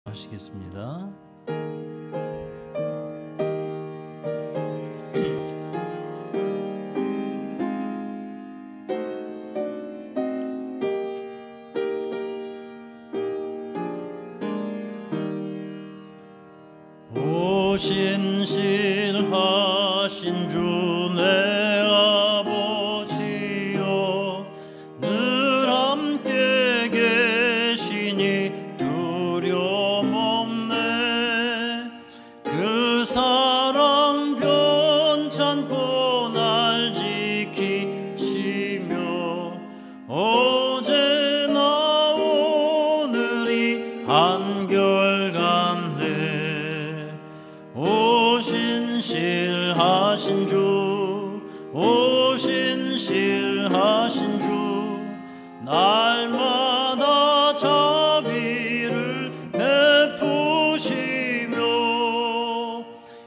하시겠습니다. 신실하신 주 내 아버지여, 늘 함께 계시니 두려움 없네. 그 사랑 변찮고 날 지키시며 어제나 오늘이 한결같네. 오 신실하신 주, 오 신실하신 주, 날마다 자비를 베푸시며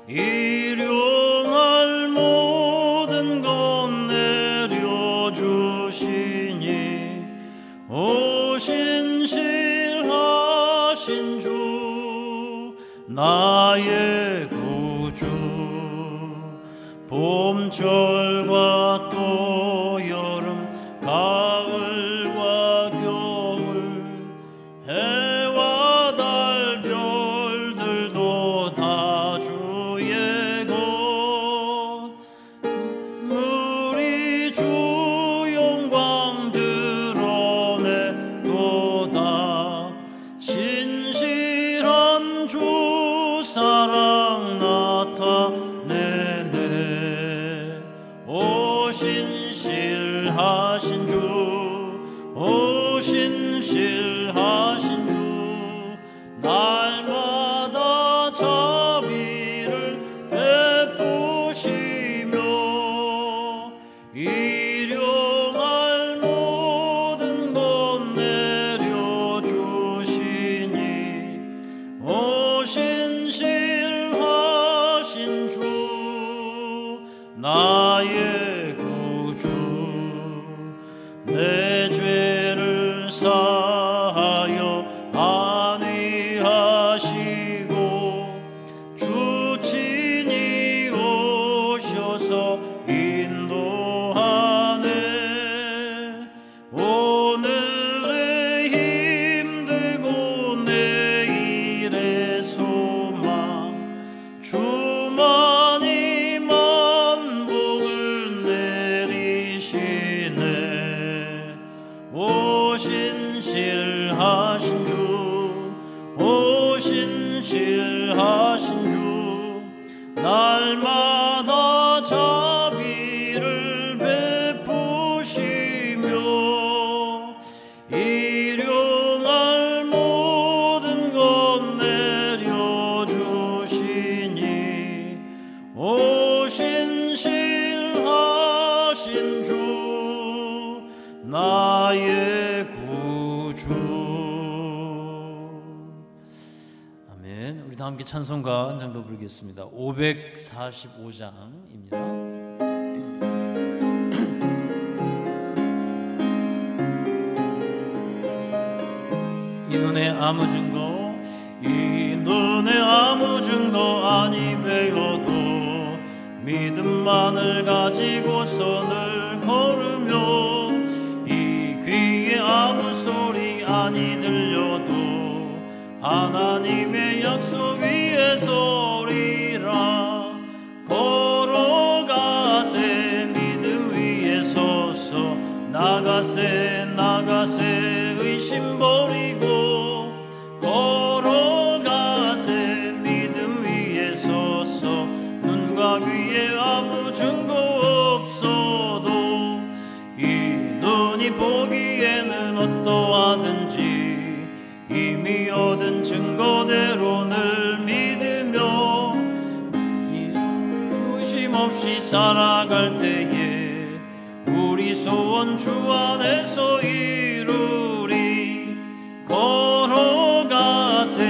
일용할 모든 것 내려주시니 오 신실하신 주, 나의 구주. 봄철과 또 여름, 가을과 겨울, 해와 달 별들도 다 주의 것. 우리 주 영광 드러내도다. 신실한 주 사랑 나타내네. 오 신실하신 주, 오 신실하신 주, 날마다 자비를 베푸시며 일용할 모든 것 내려주시니 오 신실하신 주, 나의 구주. 내 죄를 사하여 안위하시고 주 친히 오셔서 인도하네. 오늘의 힘들고 내일의 소망, 주만이 만복을 내리시네. 오 신실하신 주, 오 신실하신 주, 날마다 자비를 베푸시며 일용할 모든 것 내려주시니 오 신실하신 주, 나의 구주. 아멘. 우리 다 함께 찬송가 한 장 더 부르겠습니다. 545장입니다. 이 눈에 아무 증거, 이 눈에 아무 증거 아니 배워도 믿음만을 가지고서 늘 걸으며 이 귀에 아무 소리 아니 들려도 하나님의 약속 위에 서리라. 걸어가세 믿음 위에 서서 나가세 나가세 의심 버리고 걸어가세 믿음 위에 서서 눈과 귀에 아무 증거 없어도 이 눈이 보기에는 어떠하든지 이미 얻은 증거대로 늘 믿으며 의심 없이 살아갈 때에 우리 소원 주 안에서 이루리. 걸어가세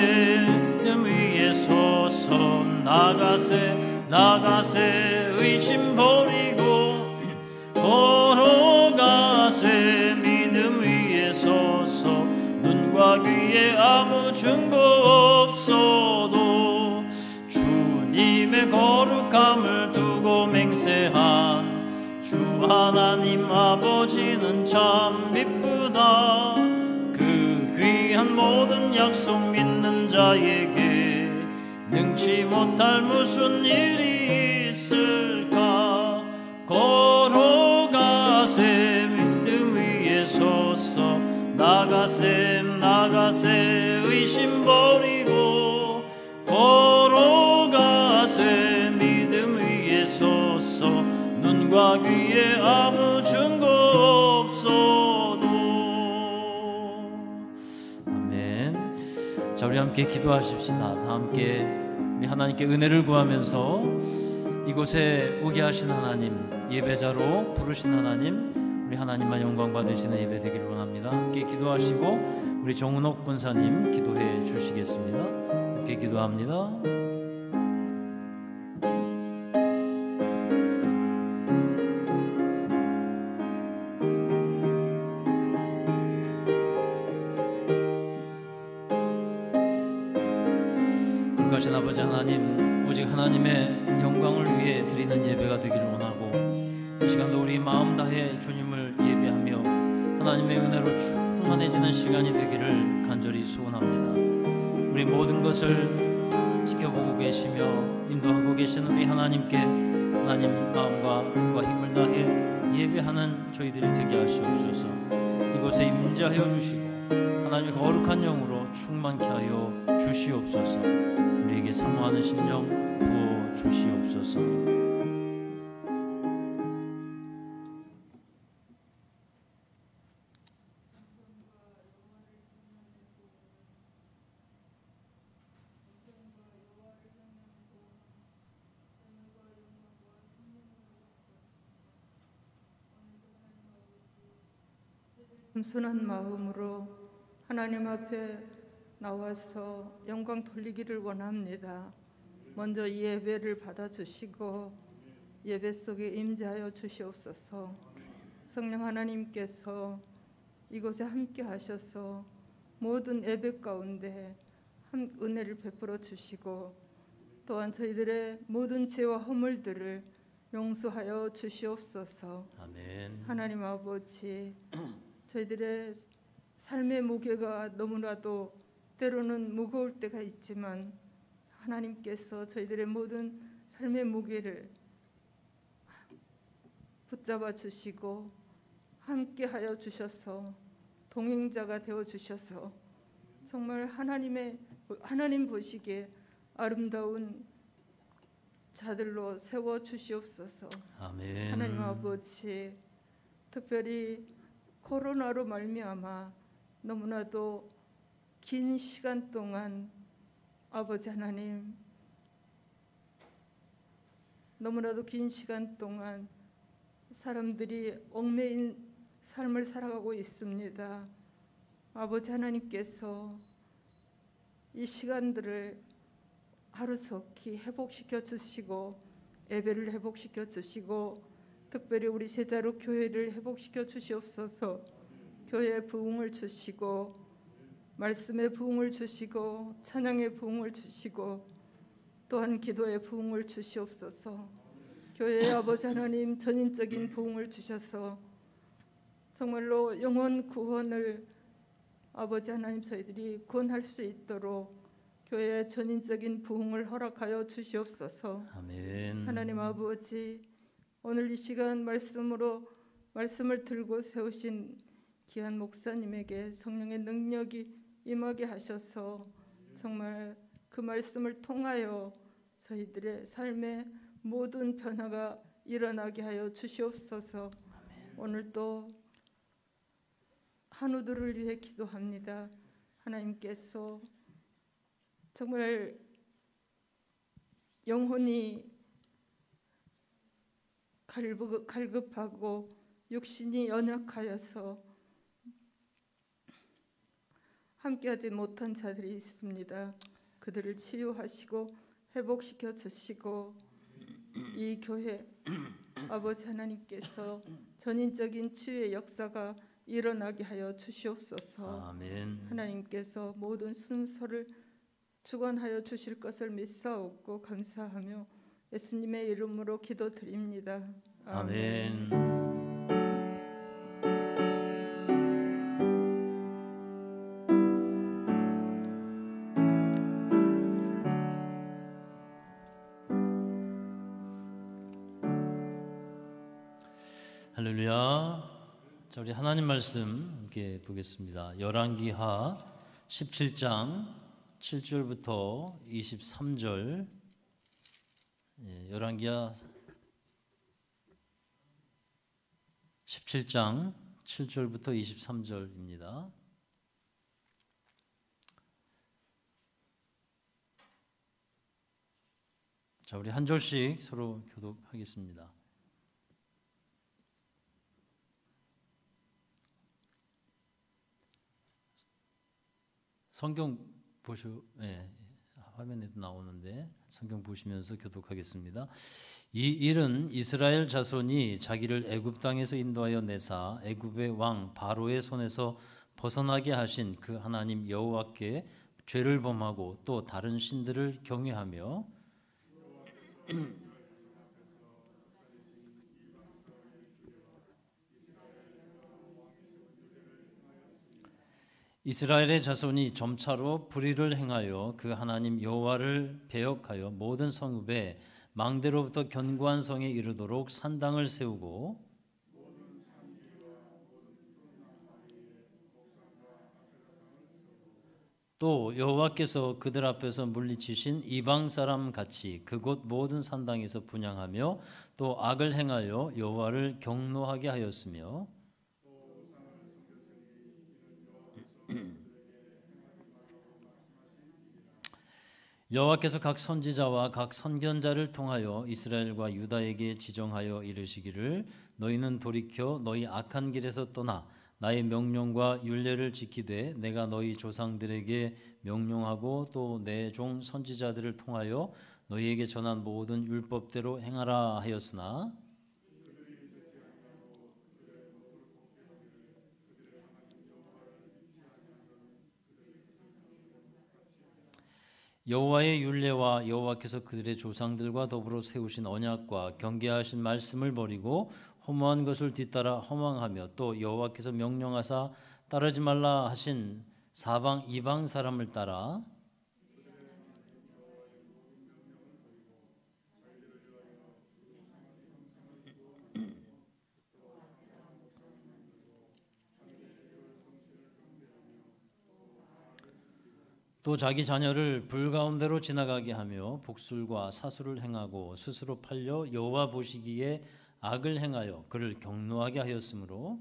믿음 위에 서서 나가세 나가세 의심 버리고 걸어가세 믿음 위에 서서 눈과 귀에 아무 증거 권세한 주 하나님 아버지는 참 미쁘다. 그 귀한 모든 약속 믿는 자에게 능치 못할 무슨 일이 있을까. 걸어가세 믿음 위에 서서 나가세 의심 버리고 걸어가세 믿음 위에 서서 눈과 귀에 아무 증거 없어도. 아멘. 자, 우리 함께 기도하십시다. 다 함께 우리 하나님께 은혜를 구하면서 이곳에 오게 하신 하나님, 예배자로 부르신 하나님, 우리 하나님만 영광 받으시는 예배 되기를 원합니다. 함께 기도하시고 우리 정은옥 권사님 기도해 주시겠습니다. 함께 기도합니다. 거룩하신 아버지 하나님, 오직 하나님의 영광을 위해 드리는 예배가 되기를 원하고 이 시간도 우리 마음 다해 주님을 예배하며 하나님의 은혜로 충만해지는 시간이 되기를 간절히 소원합니다. 우리 모든 것을 지켜보고 계시며 인도하고 계신 우리 하나님께 하나님 마음과 뜻과 힘을 다해 예배하는 저희들이 되게 하시옵소서. 이곳에 임재하여 주시고 하나님의 거룩한 영으로 충만케 하여 주시옵소서. 우리에게 사모하는 심령 부어 주시옵소서. 겸손한 마음으로 하나님 앞에 나와서 영광 돌리기를 원합니다. 먼저 이 예배를 받아주시고 예배 속에 임재하여 주시옵소서. 성령 하나님께서 이곳에 함께 하셔서 모든 예배 가운데 은혜를 베풀어 주시고 또한 저희들의 모든 죄와 허물들을 용서하여 주시옵소서. 아멘. 하나님 아버지, 저희들의 삶의 무게가 너무나도 때로는 무거울 때가 있지만 하나님께서 저희들의 모든 삶의 무게를 붙잡아 주시고 함께하여 주셔서 동행자가 되어 주셔서 정말 하나님 보시기에 아름다운 자들로 세워 주시옵소서. 아멘. 하나님 아버지, 특별히 코로나로 말미암아 너무나도 긴 시간 동안 아버지 하나님, 너무나도 긴 시간 동안 사람들이 얽매인 삶을 살아가고 있습니다. 아버지 하나님께서 이 시간들을 하루속히 회복시켜 주시고 예배를 회복시켜 주시고 특별히 우리 제자로 교회를 회복시켜 주시옵소서. 교회에 부흥을 주시고 말씀의 부흥을 주시고 찬양의 부흥을 주시고 또한 기도의 부흥을 주시옵소서. 교회의 아버지 하나님 전인적인 부흥을 주셔서 정말로 영혼 구원을 아버지 하나님 저희들이 구원할 수 있도록 교회의 전인적인 부흥을 허락하여 주시옵소서. 아멘. 하나님 아버지, 오늘 이 시간 말씀을 들고 세우신 귀한 목사님에게 성령의 능력이 임하게 하셔서 정말 그 말씀을 통하여 저희들의 삶의 모든 변화가 일어나게 하여 주시옵소서. 오늘도 한우들을 위해 기도합니다. 하나님께서 정말 영혼이 갈급하고 육신이 연약하여서 함께하지 못한 자들이 있습니다. 그들을 치유하시고 회복시켜 주시고 이 교회 아버지 하나님께서 전인적인 치유의 역사가 일어나게 하여 주시옵소서. 아멘. 하나님께서 모든 순서를 주관하여 주실 것을 믿사옵고 감사하며 예수님의 이름으로 기도드립니다. 아멘. 할렐루야. 자, 우리 하나님 말씀 함께 보겠습니다. 열왕기하 17장 7절부터 23절. 열왕기하 17장 7절부터 23절입니다. 자, 우리 한 절씩 서로 교독하겠습니다. 성경 화면에도 나오는데 성경 보시면서 교독하겠습니다. 이 일은 이스라엘 자손이 자기를 애굽 땅에서 인도하여 내사 애굽의 왕 바로의 손에서 벗어나게 하신 그 하나님 여호와께 죄를 범하고 또 다른 신들을 경외하며 이스라엘의 자손이 점차로 불의를 행하여 그 하나님 여호와를 배역하여 모든 성읍에 망대로부터 견고한 성에 이르도록 산당을 세우고 또 여호와께서 그들 앞에서 물리치신 이방 사람 같이 그곳 모든 산당에서 분향하며 또 악을 행하여 여호와를 경노하게 하였으며 여호와께서 각 선지자와 각 선견자를 통하여 이스라엘과 유다에게 지정하여 이르시기를 너희는 돌이켜 너희 악한 길에서 떠나 나의 명령과 율례를 지키되 내가 너희 조상들에게 명령하고 또 내 종 선지자들을 통하여 너희에게 전한 모든 율법대로 행하라 하였으나 여호와의 율례와 여호와께서 그들의 조상들과 더불어 세우신 언약과 경계하신 말씀을 버리고 허무한 것을 뒤따라 허망하며 또 여호와께서 명령하사 따르지 말라 하신 사방 이방 사람을 따라 또 자기 자녀를 불 가운데로 지나가게 하며 복술과 사술을 행하고 스스로 팔려 여호와 보시기에 악을 행하여 그를 경노하게 하였으므로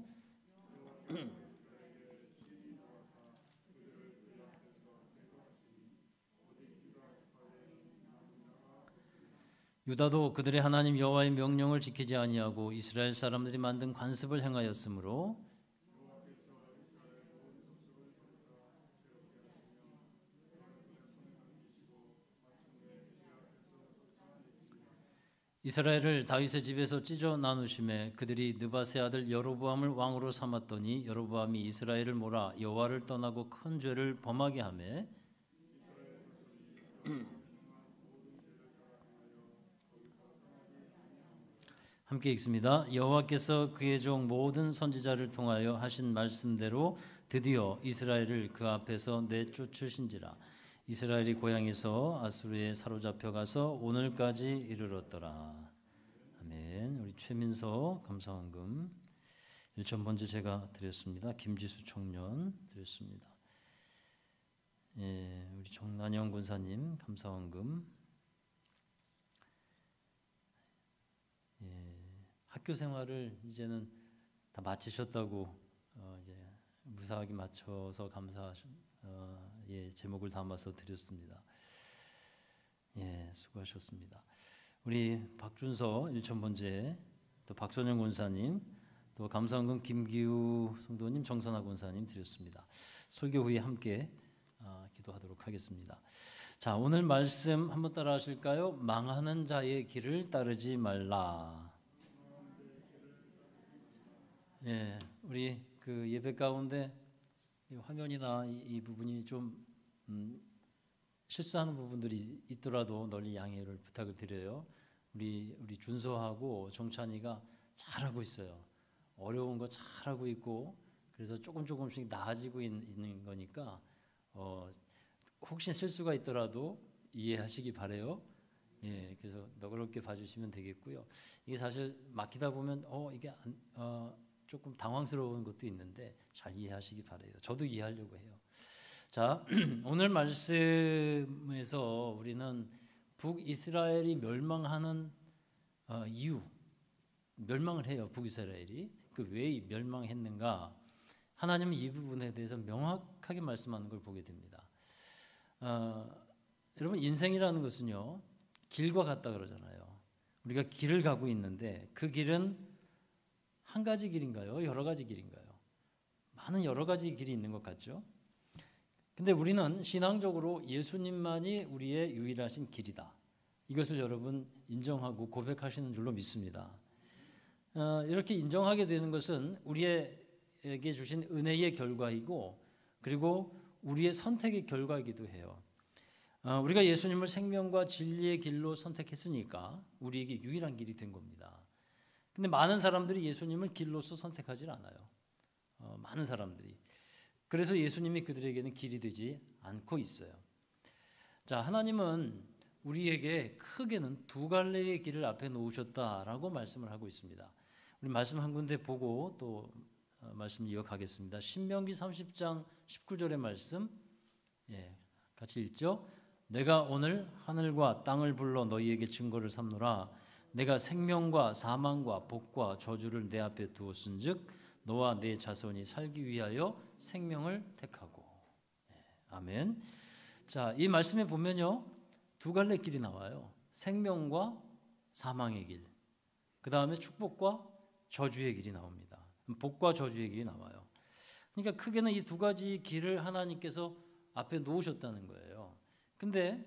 유다도 그들의 하나님 여호와의 명령을 지키지 아니하고 이스라엘 사람들이 만든 관습을 행하였으므로 이스라엘을 다윗의 집에서 찢어 나누심에 그들이 느바세 아들 여로보암을 왕으로 삼았더니 여로보암이 이스라엘을 몰아 여호와를 떠나고 큰 죄를 범하게 하매 함께 읽습니다. 여호와께서 그의 종 모든 선지자를 통하여 하신 말씀대로 드디어 이스라엘을 그 앞에서 내쫓으신지라. 이스라엘이 고향에서 아수르에 사로잡혀 가서 오늘까지 이르렀더라. 아멘. 우리 최민서 감사원금 1천 번째 제가 드렸습니다. 김지수 청년 드렸습니다. 예, 우리 정난영 군사님 감사원금. 예, 학교 생활을 이제는 다 마치셨다고 이제 무사하게 마쳐서 예, 제목을 담아서 드렸습니다. 예, 수고하셨습니다. 우리 박준서 1,000번째, 또 박선영 권사님, 또 감사원금 김기우 성도님, 정선아 권사님 드렸습니다. 설교 후에 함께 기도하도록 하겠습니다. 자, 오늘 말씀 한번 따라 하실까요? 망하는 자의 길을 따르지 말라. 예, 우리 그 예배 가운데 화면이나 이 부분이 좀 실수하는 부분들이 있더라도 널리 양해를 부탁을 드려요. 우리 준서하고 정찬이가 잘하고 있어요. 어려운 거 잘하고 있고 그래서 조금씩 나아지고 있는 거니까 혹시 실수가 있더라도 이해하시기 바래요. 예, 그래서 너그럽게 봐주시면 되겠고요. 이게 사실 맡기다 보면 이게 조금 당황스러운 것도 있는데 잘 이해하시기 바래요. 저도 이해하려고 해요. 자, 오늘 말씀에서 우리는 북이스라엘이 멸망하는 이유, 멸망을 해요. 북이스라엘이 왜 멸망했는가? 하나님은 이 부분에 대해서 명확하게 말씀하는 걸 보게 됩니다. 여러분 인생이라는 것은요 길과 같다 그러잖아요. 우리가 길을 가고 있는데 그 길은 한 가지 길인가요? 여러 가지 길인가요? 많은 여러 가지 길이 있는 것 같죠? 근데 우리는 신앙적으로 예수님만이 우리의 유일하신 길이다. 이것을 여러분 인정하고 고백하시는 줄로 믿습니다. 이렇게 인정하게 되는 것은 우리에게 주신 은혜의 결과이고 그리고 우리의 선택의 결과이기도 해요. 우리가 예수님을 생명과 진리의 길로 선택했으니까 우리에게 유일한 길이 된 겁니다. 근데 많은 사람들이 예수님을 길로서 선택하지 않아요. 많은 사람들이. 그래서 예수님이 그들에게는 길이 되지 않고 있어요. 자, 하나님은 우리에게 크게는 두 갈래의 길을 앞에 놓으셨다라고 말씀을 하고 있습니다. 우리 말씀 한 군데 보고 또 말씀 이어가겠습니다. 신명기 30장 19절의 말씀 같이 읽죠. 내가 오늘 하늘과 땅을 불러 너희에게 증거를 삼노라. 내가 생명과 사망과 복과 저주를 내 앞에 두었은즉 너와 내 자손이 살기 위하여 생명을 택하고. 아멘. 자, 이 말씀에 보면요 두 갈래 길이 나와요. 생명과 사망의 길, 그 다음에 축복과 저주의 길이 나옵니다. 복과 저주의 길이 나와요. 그러니까 크게는 이 두 가지 길을 하나님께서 앞에 놓으셨다는 거예요. 근데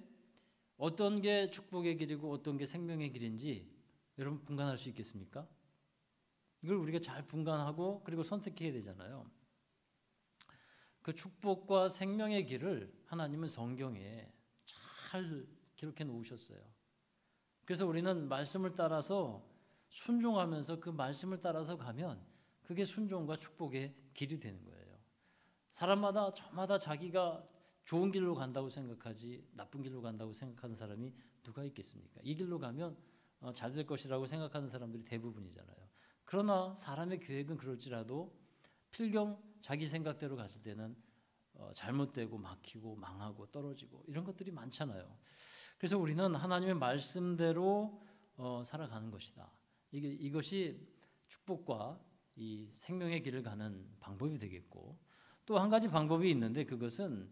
어떤 게 축복의 길이고 어떤 게 생명의 길인지 여러분 분간할 수 있겠습니까? 이걸 우리가 잘 분간하고 그리고 선택해야 되잖아요. 그 축복과 생명의 길을 하나님은 성경에 잘 기록해 놓으셨어요. 그래서 우리는 말씀을 따라서 순종하면서 그 말씀을 따라서 가면 그게 순종과 축복의 길이 되는 거예요. 사람마다 저마다 자기가 좋은 길로 간다고 생각하지 나쁜 길로 간다고 생각하는 사람이 누가 있겠습니까? 이 길로 가면 잘 될 것이라고 생각하는 사람들이 대부분이잖아요. 그러나 사람의 계획은 그럴지라도 필경 자기 생각대로 갔을 때는 잘못되고 막히고 망하고 떨어지고 이런 것들이 많잖아요. 그래서 우리는 하나님의 말씀대로 살아가는 것이다. 이것이 축복과 이 생명의 길을 가는 방법이 되겠고 또 한 가지 방법이 있는데 그것은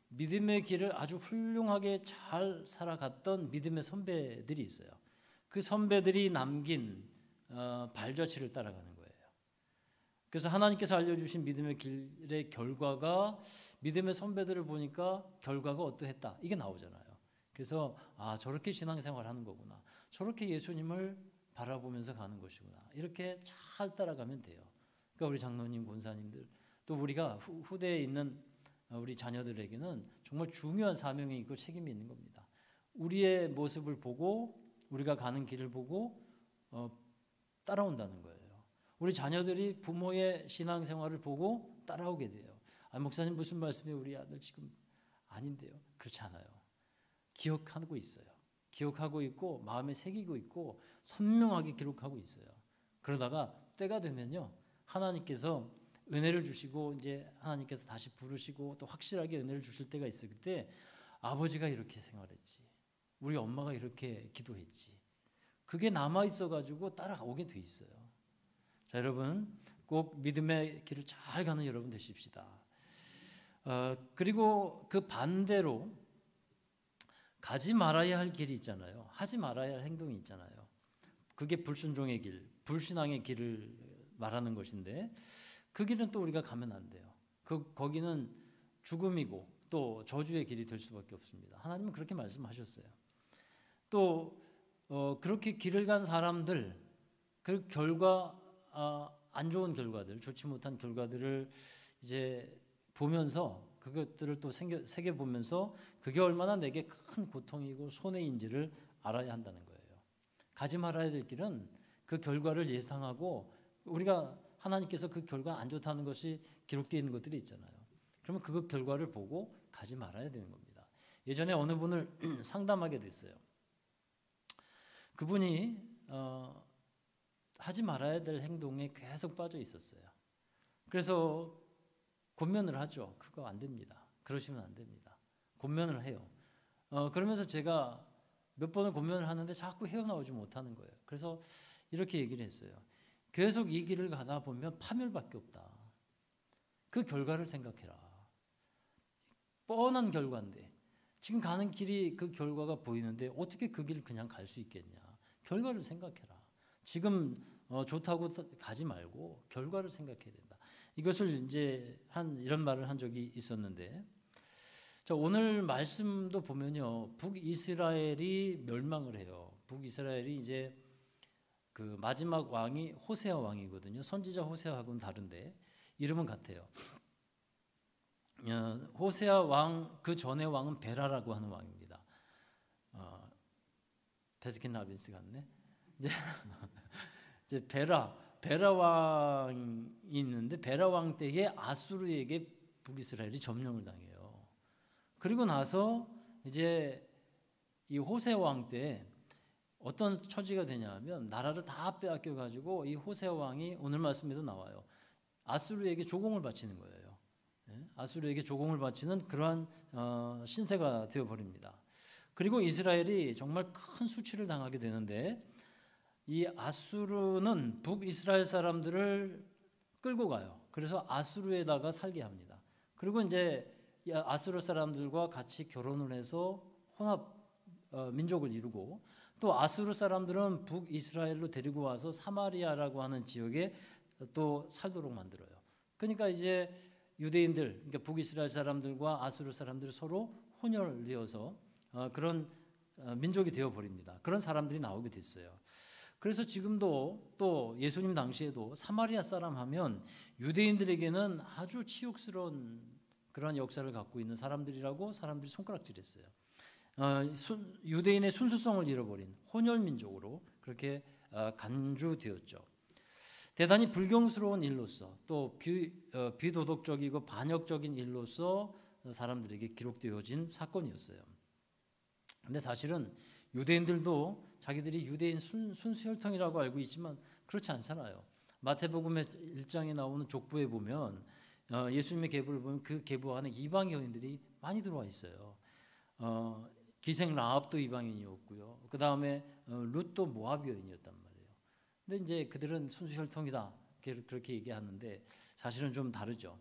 믿음의 길을 아주 훌륭하게 잘 살아갔던 믿음의 선배들이 있어요. 그 선배들이 남긴 발자취를 따라가는 거예요. 그래서 하나님께서 알려주신 믿음의 길의 결과가 믿음의 선배들을 보니까 결과가 어떠했다 이게 나오잖아요. 그래서 저렇게 신앙생활 하는 거구나, 저렇게 예수님을 바라보면서 가는 것이구나, 이렇게 잘 따라가면 돼요. 그러니까 우리 장로님, 권사님들 또 우리가 후대에 있는 우리 자녀들에게는 정말 중요한 사명이 있고 책임이 있는 겁니다. 우리의 모습을 보고 우리가 가는 길을 보고 따라온다는 거예요. 우리 자녀들이 부모의 신앙생활을 보고 따라오게 돼요. 목사님 무슨 말씀이에요? 우리 아들 지금 아닌데요. 그렇지 않아요. 기억하고 있어요. 기억하고 있고 마음에 새기고 있고 선명하게 기록하고 있어요. 그러다가 때가 되면요 하나님께서 은혜를 주시고 이제 하나님께서 다시 부르시고 또 확실하게 은혜를 주실 때가 있어요. 그때 아버지가 이렇게 생활했지, 우리 엄마가 이렇게 기도했지, 그게 남아 있어가지고 따라오게 돼 있어요. 자, 여러분 꼭 믿음의 길을 잘 가는 여러분 되십시다. 그리고 그 반대로 가지 말아야 할 길이 있잖아요. 하지 말아야 할 행동이 있잖아요. 그게 불순종의 길, 불신앙의 길을 말하는 것인데 그 길은 또 우리가 가면 안 돼요. 거기는 죽음이고 또 저주의 길이 될 수밖에 없습니다. 하나님은 그렇게 말씀하셨어요. 또 그렇게 길을 간 사람들 그 결과 안 좋은 결과들, 좋지 못한 결과들을 이제 보면서 그것들을 또 새겨 보면서 그게 얼마나 내게 큰 고통이고 손해인지를 알아야 한다는 거예요. 가지 말아야 될 길은 그 결과를 예상하고 우리가 하나님께서 그 결과 안 좋다는 것이 기록되어 있는 것들이 있잖아요. 그러면 그 결과를 보고 가지 말아야 되는 겁니다. 예전에 어느 분을 상담하게 됐어요. 그분이 하지 말아야 될 행동에 계속 빠져 있었어요. 그래서 권면을 하죠. 그거 안 됩니다. 그러시면 안 됩니다. 권면을 해요. 그러면서 제가 몇 번을 권면을 하는데 자꾸 헤어나오지 못하는 거예요. 그래서 이렇게 얘기를 했어요. 계속 이 길을 가다 보면 파멸밖에 없다. 그 결과를 생각해라. 뻔한 결과인데 지금 가는 길이 그 결과가 보이는데 어떻게 그 길을 그냥 갈 수 있겠냐. 결과를 생각해라. 지금 좋다고 가지 말고 결과를 생각해야 된다. 이것을 이제 이런 말을 한 적이 있었는데, 자, 오늘 말씀도 보면요, 북이스라엘이 멸망을 해요. 북이스라엘이 이제 그 마지막 왕이 호세아 왕이거든요. 선지자 호세아하고는 다른데 이름은 같아요. 호세아 왕 그 전의 왕은 베라라고 하는 왕입니다. 베스킨 라빈스 같네. 이제 베라 왕이 있는데 베라 왕 때에 아수르에게 북이스라엘이 점령을 당해요. 그리고 나서 이제 이 호세 왕 때 어떤 처지가 되냐면 나라를 다 빼앗겨 가지고 이 호세 왕이 오늘 말씀에도 나와요. 아수르에게 조공을 바치는 거예요. 아수르에게 조공을 바치는 그러한 신세가 되어 버립니다. 그리고 이스라엘이 정말 큰 수치를 당하게 되는데 이 아수르는 북이스라엘 사람들을 끌고 가요. 그래서 아수르에다가 살게 합니다. 그리고 이제 이 아수르 사람들과 같이 결혼을 해서 혼합 민족을 이루고 또 아수르 사람들은 북이스라엘로 데리고 와서 사마리아라고 하는 지역에 또 살도록 만들어요. 그러니까 이제 유대인들, 그러니까 북이스라엘 사람들과 아수르 사람들이 서로 혼혈되어서 그런 민족이 되어 버립니다. 그런 사람들이 나오게 됐어요. 그래서 지금도 또 예수님 당시에도 사마리아 사람 하면 유대인들에게는 아주 치욕스러운 그런 역사를 갖고 있는 사람들이라고 사람들이 손가락질했어요. 유대인의 순수성을 잃어버린 혼혈 민족으로 그렇게 간주되었죠. 대단히 불경스러운 일로서 또 비도덕적이고 반역적인 일로서 사람들에게 기록되어진 사건이었어요. 근데 사실은 유대인들도 자기들이 유대인 순수혈통이라고 알고 있지만 그렇지 않잖아요. 마태복음의 1장에 나오는 족보에 보면 예수님의 계보를 보면 그 계보 안에 이방 여인들이 많이 들어와 있어요. 기생 라합도 이방인이었고요. 그 다음에 룻도 모압 여인이었단 말이에요. 근데 이제 그들은 순수혈통이다 그렇게 얘기하는데 사실은 좀 다르죠.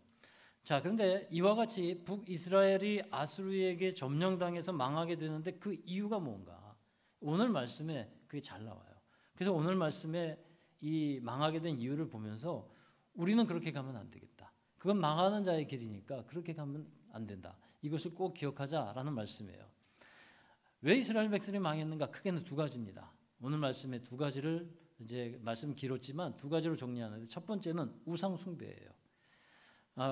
자, 그런데 이와 같이 북이스라엘이 아수르에게 점령당해서 망하게 되는데 그 이유가 뭔가? 오늘 말씀에 그게 잘 나와요. 그래서 오늘 말씀에 이 망하게 된 이유를 보면서 우리는 그렇게 가면 안 되겠다. 그건 망하는 자의 길이니까 그렇게 가면 안 된다. 이것을 꼭 기억하자라는 말씀이에요. 왜 이스라엘 백성이 망했는가? 크게는 두 가지입니다. 오늘 말씀에 두 가지를 이제 말씀 길었지만 두 가지로 정리하는데 첫 번째는 우상 숭배예요.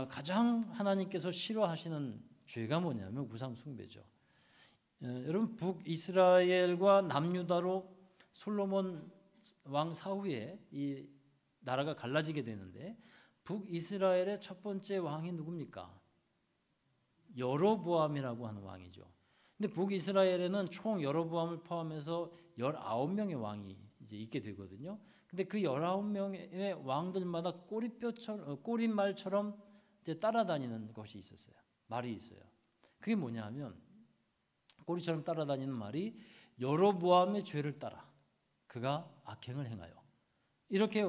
가장 하나님께서 싫어하시는 죄가 뭐냐면 우상 숭배죠. 여러분 북이스라엘과 남유다로 솔로몬 왕 사후에 이 나라가 갈라지게 되는데 북이스라엘의 첫 번째 왕이 누굽니까? 여로보암이라고 하는 왕이죠. 근데 북이스라엘에는 총 여로보암을 포함해서 19명의 왕이 이제 있게 되거든요. 근데 그 19명의 왕들마다 꼬리말처럼 이제 따라다니는 것이 있었어요. 말이 있어요. 그게 뭐냐 하면 꼬리처럼 따라다니는 말이 여로보암의 죄를 따라 그가 악행을 행하여. 이렇게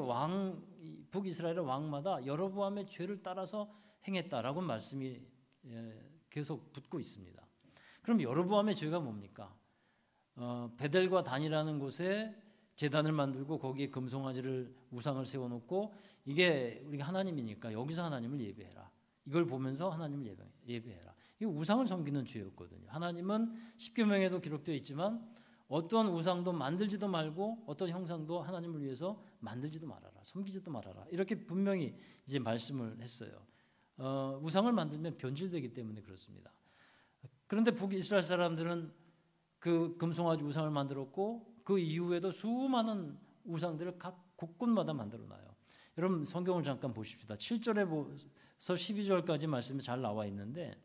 북이스라엘의 왕마다 여로보암의 죄를 따라서 행했다라고 말씀이 계속 붙고 있습니다. 그럼 여로보암의 죄가 뭡니까? 베델과 단이라는 곳에 제단을 만들고 거기에 금송아지를 우상을 세워놓고 이게 우리가 하나님이니까 여기서 하나님을 예배해라. 이걸 보면서 하나님을 예배해라. 이거 우상을 섬기는 죄였거든요. 하나님은 십계명에도 기록되어 있지만 어떤 우상도 만들지도 말고 어떤 형상도 하나님을 위해서 만들지도 말아라. 섬기지도 말아라. 이렇게 분명히 이제 말씀을 했어요. 우상을 만들면 변질되기 때문에 그렇습니다. 그런데 북이스라엘 사람들은 그 금송아지 우상을 만들었고 그 이후에도 수많은 우상들을 각 곳곳마다 만들어놔요. 여러분 성경을 잠깐 보십시다. 7절에서 12절까지 말씀이 잘 나와 있는데,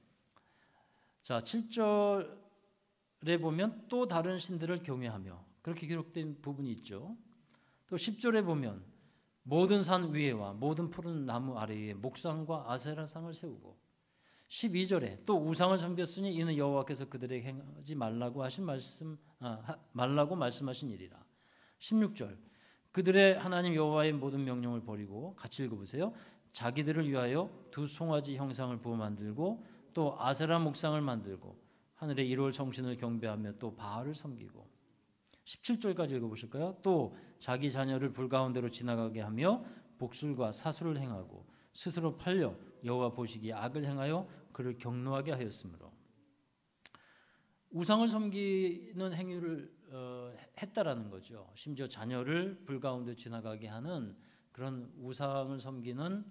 자 7절에 보면 또 다른 신들을 경외하며 그렇게 기록된 부분이 있죠. 또 10절에 보면 모든 산 위에와 모든 푸른 나무 아래에 목상과 아세라상을 세우고, 12절에 또 우상을 섬겼으니 이는 여호와께서 그들에게 행하지 말라고 말씀하신 일이라. 16절 그들의 하나님 여호와의 모든 명령을 버리고, 같이 읽어보세요. 자기들을 위하여 두 송아지 형상을 부어 만들고 또 아세라 목상을 만들고 하늘의 일월 성신을 경배하며 또 바알을 섬기고. 17절까지 읽어보실까요? 또 자기 자녀를 불 가운데로 지나가게 하며 복술과 사술을 행하고 스스로 팔려 여호와 보시기에 악을 행하여 그를 경노하게 하였으므로. 우상을 섬기는 행위를 했다라는 거죠. 심지어 자녀를 불 가운데 지나가게 하는 그런 우상을 섬기는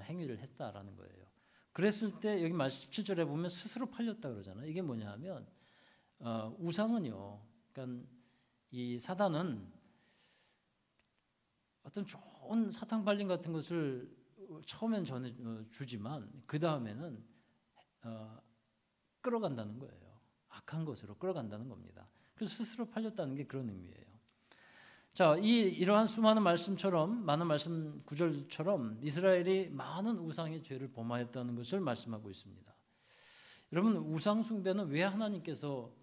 행위를 했다라는 거예요. 그랬을 때 여기 말씀 17절에 보면 스스로 팔렸다 그러잖아요. 이게 뭐냐 하면 우상은요, 그러니까 이 사단은 어떤 좋은 사탕 발림 같은 것을 처음엔 주지만 그 다음에는 끌어간다는 거예요. 악한 것으로 끌어간다는 겁니다. 그래서 스스로 팔렸다는 게 그런 의미예요. 자, 이러한 수많은 말씀처럼, 많은 말씀 구절처럼 이스라엘이 많은 우상의 죄를 범하였다는 것을 말씀하고 있습니다. 여러분, 우상 숭배는 왜 하나님께서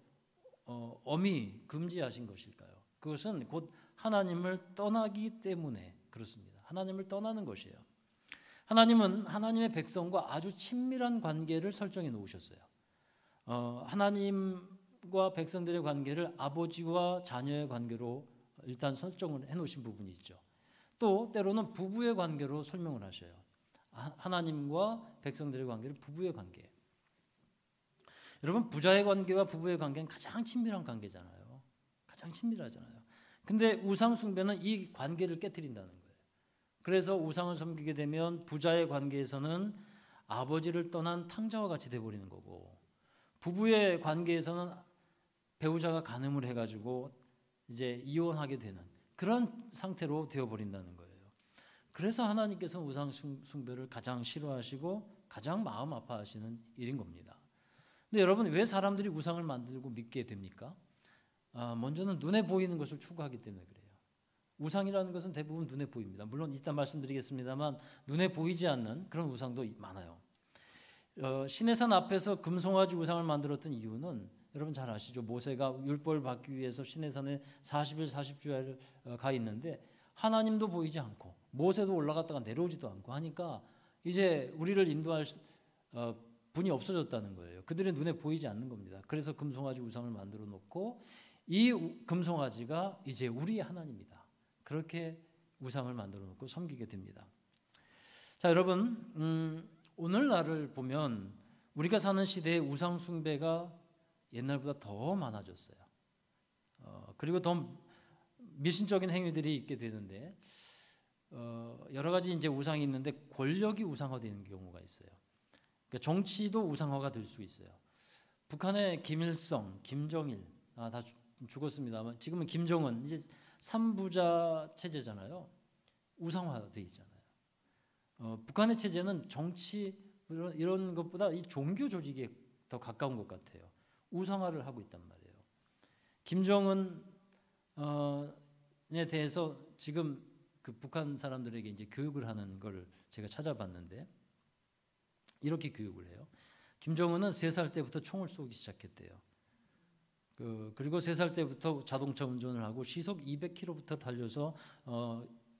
엄히 금지하신 것일까요? 그것은 곧 하나님을 떠나기 때문에 그렇습니다. 하나님을 떠나는 것이에요. 하나님은 하나님의 백성과 아주 친밀한 관계를 설정해 놓으셨어요. 하나님과 백성들의 관계를 아버지와 자녀의 관계로 일단 설정을 해놓으신 부분이 있죠. 또 때로는 부부의 관계로 설명을 하셔요. 하나님과 백성들의 관계를 부부의 관계. 여러분, 부자의 관계와 부부의 관계는 가장 친밀한 관계잖아요. 가장 친밀하잖아요. 근데 우상 숭배는 이 관계를 깨트린다는 거예요. 그래서 우상을 섬기게 되면 부자의 관계에서는 아버지를 떠난 탕자와 같이 돼버리는 거고, 부부의 관계에서는 배우자가 간음을 해가지고 이제 이혼하게 되는 그런 상태로 되어버린다는 거예요. 그래서 하나님께서는 우상 숭배를 가장 싫어하시고 가장 마음 아파하시는 일인 겁니다. 근데 여러분, 왜 사람들이 우상을 만들고 믿게 됩니까? 먼저는 눈에 보이는 것을 추구하기 때문에 그래요. 우상이라는 것은 대부분 눈에 보입니다. 물론 이따 말씀드리겠습니다만 눈에 보이지 않는 그런 우상도 많아요. 시내산 앞에서 금송아지 우상을 만들었던 이유는 여러분 잘 아시죠? 모세가 율법을 받기 위해서 시내산에 40일 40주야를 가 있는데 하나님도 보이지 않고 모세도 올라갔다가 내려오지도 않고 하니까 이제 우리를 인도할 분이 없어졌다는 거예요. 그들의 눈에 보이지 않는 겁니다. 그래서 금송아지 우상을 만들어 놓고 이 금송아지가 이제 우리의 하나님이다. 그렇게 우상을 만들어 놓고 섬기게 됩니다. 자, 여러분, 오늘날을 보면 우리가 사는 시대에 우상 숭배가 옛날보다 더 많아졌어요. 그리고 더 미신적인 행위들이 있게 되는데, 여러 가지 이제 우상이 있는데 권력이 우상화되는 경우가 있어요. 그러니까 정치도 우상화가 될 수 있어요. 북한의 김일성, 김정일 다 죽었습니다만 지금은 김정은 이제 3부자 체제잖아요. 우상화되어 있잖아요. 북한의 체제는 정치 이런 것보다 이 종교 조직에 더 가까운 것 같아요. 우상화를 하고 있단 말이에요. 김정은에 대해서 지금 그 북한 사람들에게 이제 교육을 하는 걸 제가 찾아봤는데 이렇게 교육을 해요. 김정은은 3살 때부터 총을 쏘기 시작했대요. 그리고 3살 때부터 자동차 운전을 하고 시속 200km부터 달려서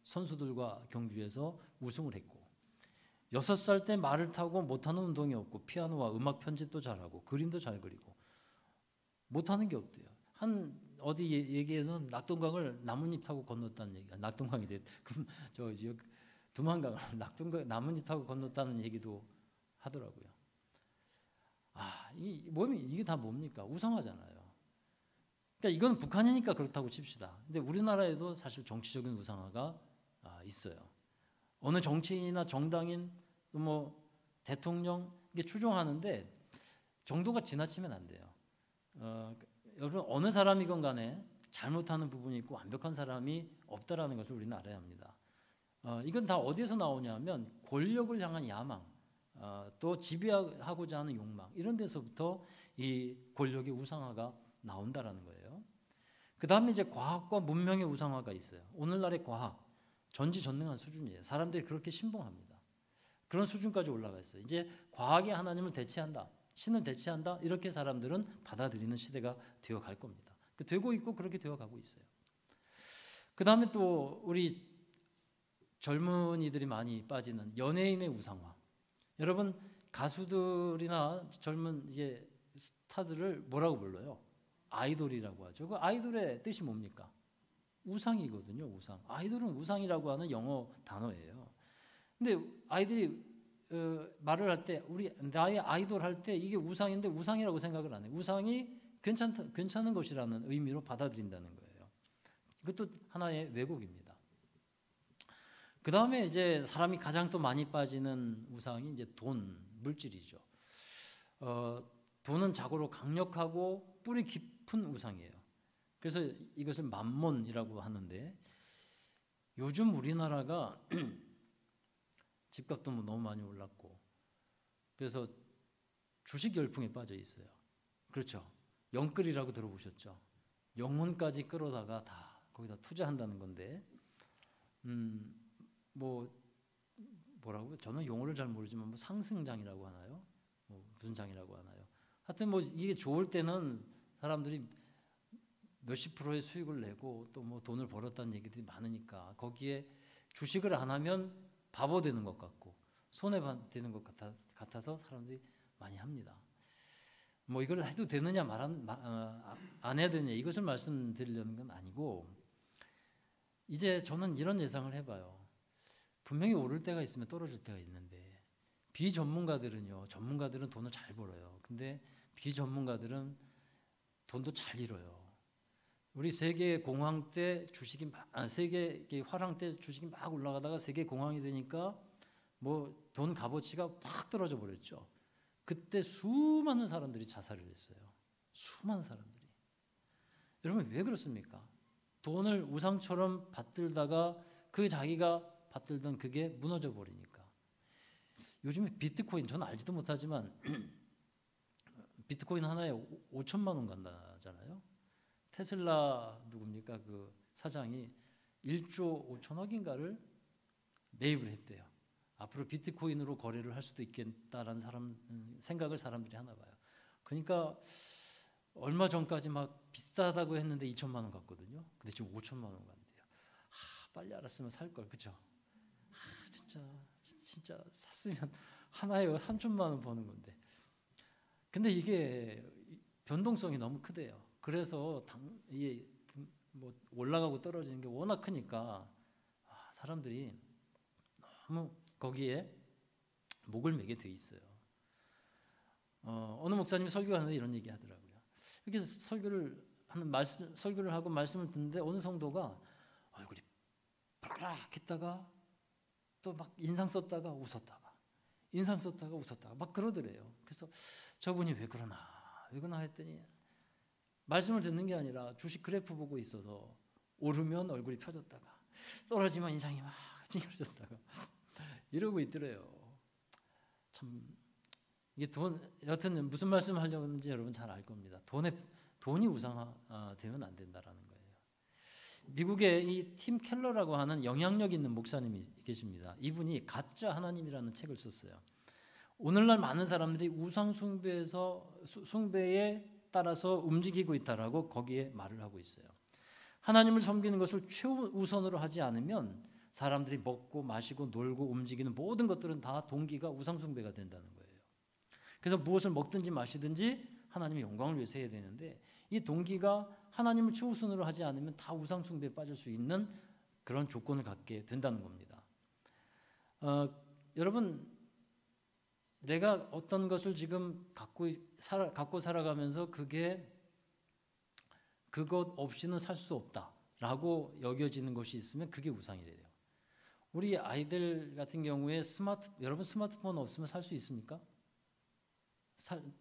선수들과 경주에서 우승을 했고, 6살 때 말을 타고 못하는 운동이 없고 피아노와 음악 편집도 잘하고 그림도 잘 그리고 못하는 게 없대요. 어디 얘기에는 낙동강을 나뭇잎 타고 건넜다는 얘기가, 낙동강이 두만강을 나뭇잎 타고 건넜다는 얘기도 하더라고요. 이게 다 뭡니까? 우상화잖아요. 그러니까 이건 북한이니까 그렇다고 칩시다. 근데 우리나라에도 사실 정치적인 우상화가 있어요. 어느 정치인이나 정당인 뭐 대통령 이게 추종하는데 정도가 지나치면 안 돼요. 여러분 어느 사람이건 간에 잘못하는 부분이 있고 완벽한 사람이 없다라는 것을 우리는 알아야 합니다. 이건 다 어디에서 나오냐면 권력을 향한 야망, 또 지배하고자 하는 욕망, 이런 데서부터 이 권력의 우상화가 나온다라는 거예요. 그 다음에 이제 과학과 문명의 우상화가 있어요. 오늘날의 과학 전지전능한 수준이에요. 사람들이 그렇게 신봉합니다. 그런 수준까지 올라가 있어요. 이제 과학이 하나님을 대체한다, 신을 대체한다, 이렇게 사람들은 받아들이는 시대가 되어 갈 겁니다. 되고 있고 그렇게 되어 가고 있어요. 그 다음에 또 우리 젊은이들이 많이 빠지는 연예인의 우상화. 여러분, 가수들이나 젊은 이제 스타들을 뭐라고 불러요? 아이돌이라고 하죠. 그 아이돌의 뜻이 뭡니까? 우상이거든요. 우상. 아이돌은 우상이라고 하는 영어 단어예요. 근데 아이들이 말을 할 때, 우리 나의 아이돌 할 때 이게 우상인데 우상이라고 생각을 안 해요. 우상이 괜찮은 것이라는 의미로 받아들인다는 거예요. 이것도 하나의 왜곡입니다. 그 다음에 이제 사람이 가장 또 많이 빠지는 우상이 이제 돈, 물질이죠. 돈은 자고로 강력하고 뿌리 깊은 우상이에요. 그래서 이것을 맘몬이라고 하는데, 요즘 우리나라가 집값도 너무 많이 올랐고, 그래서 주식 열풍에 빠져 있어요. 그렇죠. 영끌이라고 들어보셨죠? 영혼까지 끌어다가 다 거기다 투자한다는 건데, 뭐라고요? 저는 용어를 잘 모르지만 상승장이라고 하나요? 무슨 장이라고 하나요? 하여튼 이게 좋을 때는 사람들이 몇십 프로의 수익을 내고 또 돈을 벌었다는 얘기들이 많으니까, 거기에 주식을 안 하면 바보 되는 것 같고 손해 되는 것 같아서 사람들이 많이 합니다. 이걸 해도 되느냐 안 해야 되느냐, 이것을 말씀드리려는 건 아니고, 이제 저는 이런 예상을 해봐요. 분명히 오를 때가 있으면 떨어질 때가 있는데, 전문가들은 돈을 잘 벌어요. 근데 비전문가들은 돈도 잘 잃어요. 우리 세계 공황 때 세계 화랑 때 주식이 막 올라가다가 세계 공황이 되니까 돈 값어치가 확 떨어져 버렸죠. 그때 수많은 사람들이 자살을 했어요. 수많은 사람들이. 여러분, 왜 그렇습니까? 돈을 우상처럼 받들다가 자기가 받들던 그게 무너져 버리니까. 요즘에 비트코인, 저는 알지도 못하지만 비트코인 하나에 5천만 원 간다잖아요. 테슬라 누굽니까? 그 사장이 1조 5천억인가를 매입을 했대요. 앞으로 비트코인으로 거래를 할 수도 있겠다라는 생각을 사람들이 하나 봐요. 그러니까 얼마 전까지 막 비싸다고 했는데 2천만 원 갔거든요. 근데 지금 5천만 원 간대요. 빨리 알았으면 살 걸, 그죠? 진짜 샀으면 하나에 3천만 원 버는 건데. 근데 이게 변동성이 너무 크대요. 그래서 이게 올라가고 떨어지는 게 워낙 크니까 사람들이 너무 거기에 목을 매게 돼 있어요. 어느 목사님이 설교하는데 이런 얘기 하더라고요. 이렇게 설교를 하고 말씀을 듣는데 어느 성도가 얼굴이 펄럭했다가 또 막 인상 썼다가 웃었다가 막 그러더래요. 그래서 저분이 왜 그러나 했더니, 말씀을 듣는 게 아니라 주식 그래프 보고 있어서 오르면 얼굴이 펴졌다가 떨어지면 인상이 막 찡그러졌다가 이러고 있더래요. 참, 이게 여튼 무슨 말씀을 하려고 하는지 여러분 잘 알 겁니다. 돈이 우상화되면 안 된다라는 거예요. 미국의 이 팀 켈러라고 하는 영향력 있는 목사님이 계십니다. 이분이 가짜 하나님이라는 책을 썼어요. 오늘날 많은 사람들이 우상 숭배에 따라서 움직이고 있다라고 거기에 말을 하고 있어요. 하나님을 섬기는 것을 최우선으로 하지 않으면 사람들이 먹고 마시고 놀고 움직이는 모든 것들은 다 동기가 우상 숭배가 된다는 거예요. 그래서 무엇을 먹든지 마시든지 하나님의 영광을 위해서 해야 되는데, 이 동기가 하나님을 최우선으로 하지 않으면 다 우상 숭배에 빠질 수 있는 그런 조건을 갖게 된다는 겁니다. 여러분, 내가 어떤 것을 지금 갖고 살아가면서 그것 없이는 살 수 없다라고 여겨지는 것이 있으면 그게 우상이래요. 우리 아이들 같은 경우에 여러분 스마트폰 없으면 살 수 있습니까?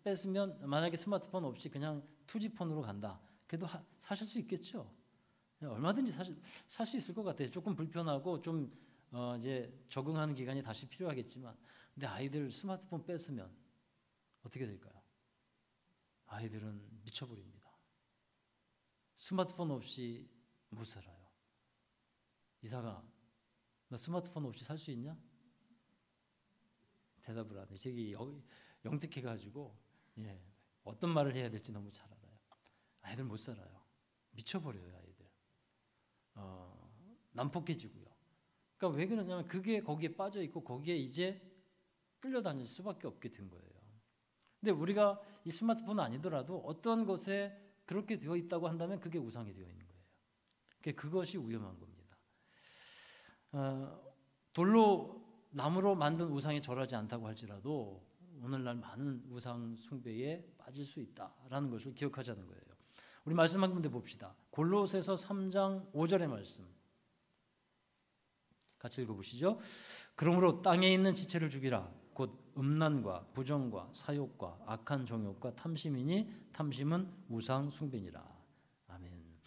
뺐으면 만약에 스마트폰 없이 그냥 투지폰으로 간다. 그래도 사실 수 있겠죠. 얼마든지 살 수 있을 것 같아요. 조금 불편하고 좀 이제 적응하는 기간이 다시 필요하겠지만, 근데 아이들 스마트폰 뺏으면 어떻게 될까요? 아이들은 미쳐버립니다. 스마트폰 없이 못 살아요. 이사가, 너 스마트폰 없이 살 수 있냐? 대답을 안 해. 저기 영특해가지고 어떤 말을 해야 될지 너무 잘 알아요. 아이들 못 살아요. 미쳐버려요, 아이들. 난폭해지고요. 그러니까 왜 그러냐면 그게 거기에 빠져 있고 거기에 이제 끌려다닐 수밖에 없게 된 거예요. 근데 우리가 이 스마트폰 아니더라도 어떤 것에 그렇게 되어 있다고 한다면 그게 우상이 되어 있는 거예요. 그것이 위험한 겁니다. 돌로 나무로 만든 우상에 절하지 않다고 할지라도 오늘날 많은 우상 숭배에 빠질 수 있다라는 것을 기억하자는 거예요. 우리 말씀 한 군데 봅시다. 골로새서 3장 5절의 말씀 같이 읽어보시죠. 그러므로 땅에 있는 지체를 죽이라. 곧 음란과 부정과 사욕과 악한 정욕과 탐심이니 탐심은 우상 숭배니라. 아멘.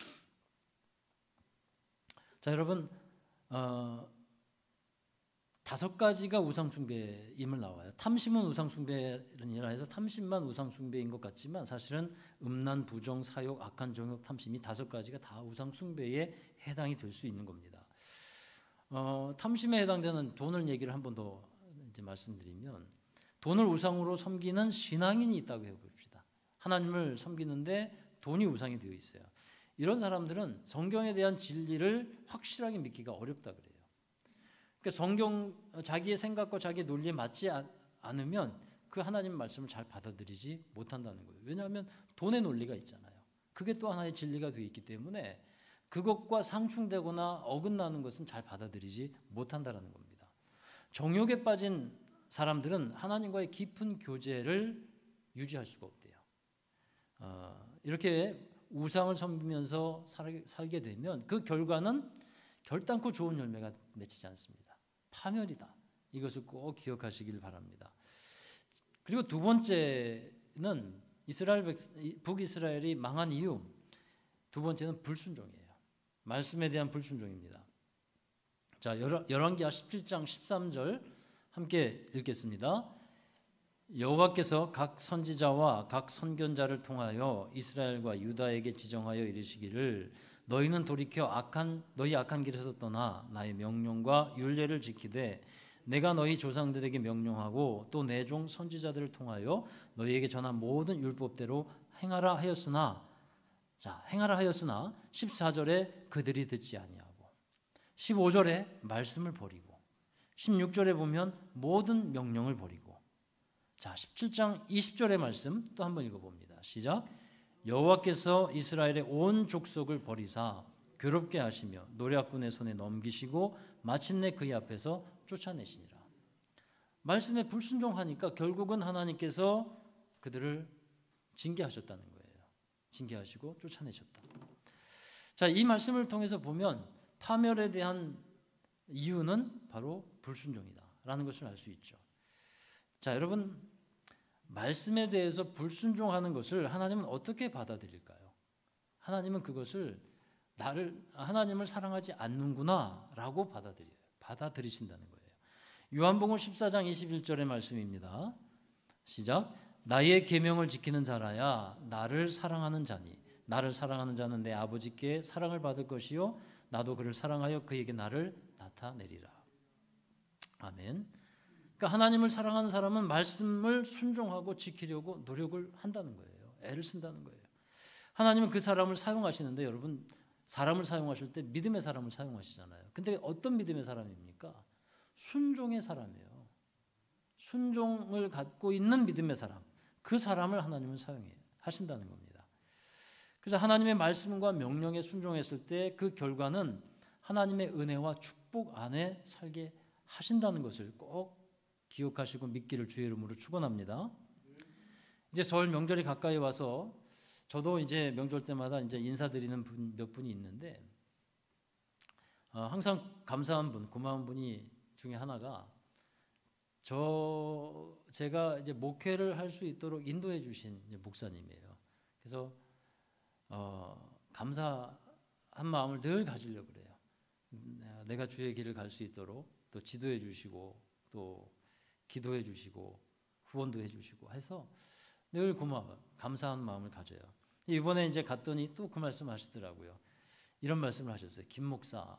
자, 여러분, 5가지가 우상 숭배임을 나와요. 탐심은 우상 숭배니라 해서 탐심만 우상 숭배인 것 같지만 사실은 음란, 부정, 사욕, 악한 정욕, 탐심이 5가지가 다 우상 숭배에 해당이 될 수 있는 겁니다. 탐심에 해당되는 돈을 얘기를 한 번 더 이제 말씀드리면, 돈을 우상으로 섬기는 신앙인이 있다고 해봅시다. 하나님을 섬기는데 돈이 우상이 되어 있어요. 이런 사람들은 성경에 대한 진리를 확실하게 믿기가 어렵다 그래요. 그러니까 성경 자기의 생각과 자기의 논리에 맞지 않으면 그 하나님 말씀을 잘 받아들이지 못한다는 거예요. 왜냐하면 돈의 논리가 있잖아요. 그게 또 하나의 진리가 되어 있기 때문에 그것과 상충되거나 어긋나는 것은 잘 받아들이지 못한다는 겁니다. 정욕에 빠진 사람들은 하나님과의 깊은 교제를 유지할 수가 없대요. 이렇게 우상을 섬기면서 살게 되면 그 결과는 결단코 좋은 열매가 맺히지 않습니다. 파멸이다. 이것을 꼭 기억하시길 바랍니다. 그리고 두 번째는 북이스라엘이 망한 이유, 두 번째는 불순종이에요. 말씀에 대한 불순종입니다. 자, 열왕기하 17장 13절 함께 읽겠습니다. 여호와께서 각 선지자와 각 선견자를 통하여 이스라엘과 유다에게 지정하여 이르시기를 너희는 돌이켜 너희 악한 길에서 떠나 나의 명령과 율례를 지키되 내가 너희 조상들에게 명령하고 또 내 종 선지자들을 통하여 너희에게 전한 모든 율법대로 행하라 하였으나 14절에 그들이 듣지 아니하고 15절에 말씀을 버리고 16절에 보면 모든 명령을 버리고, 자, 17장 20절의 말씀 또 한번 읽어봅니다. 시작. 여호와께서 이스라엘의 온 족속을 버리사 괴롭게 하시며 노략군의 손에 넘기시고 마침내 그의 앞에서 쫓아내시니라. 말씀에 불순종하니까 결국은 하나님께서 그들을 징계하셨다는 거예요. 징계하시고 쫓아내셨다. 자, 이 말씀을 통해서 보면 파멸에 대한 이유는 바로 불순종이다라는 것을 알 수 있죠. 자, 여러분, 말씀에 대해서 불순종하는 것을 하나님은 어떻게 받아들일까요? 하나님은 그것을 하나님을 사랑하지 않는구나라고 받아들이신다는 거예요. 요한복음 14장 21절의 말씀입니다. 시작. 나의 계명을 지키는 자라야 나를 사랑하는 자니 나를 사랑하는 자는 내 아버지께 사랑을 받을 것이요 나도 그를 사랑하여 그에게 나를 나타내리라. 아멘. 그러니까 하나님을 사랑하는 사람은 말씀을 순종하고 지키려고 노력을 한다는 거예요. 애를 쓴다는 거예요. 하나님은 그 사람을 사용하시는데, 여러분, 사람을 사용하실 때 믿음의 사람을 사용하시잖아요. 근데 어떤 믿음의 사람입니까? 순종의 사람이에요. 순종을 갖고 있는 믿음의 사람, 그 사람을 하나님은 사용하신다는 겁니다. 그래서 하나님의 말씀과 명령에 순종했을 때 그 결과는 하나님의 은혜와 축복 안에 살게 하신다는 것을 꼭 기억하시고 믿기를 주의 이름으로 축원합니다. 이제 설 명절이 가까이 와서 저도 이제 명절 때마다 이제 인사드리는 몇 분이 있는데, 항상 감사한 분, 고마운 분이 중에 하나가 제가 이제 목회를 할 수 있도록 인도해 주신 목사님이에요. 그래서 감사하다는 한 마음을 늘 가지려고 그래요. 내가 주의 길을 갈 수 있도록 또 지도해 주시고 또 기도해 주시고 후원도 해 주시고 해서 늘 감사한 마음을 가져요. 이번에 이제 갔더니 또 그 말씀 하시더라고요. 이런 말씀을 하셨어요. 김 목사,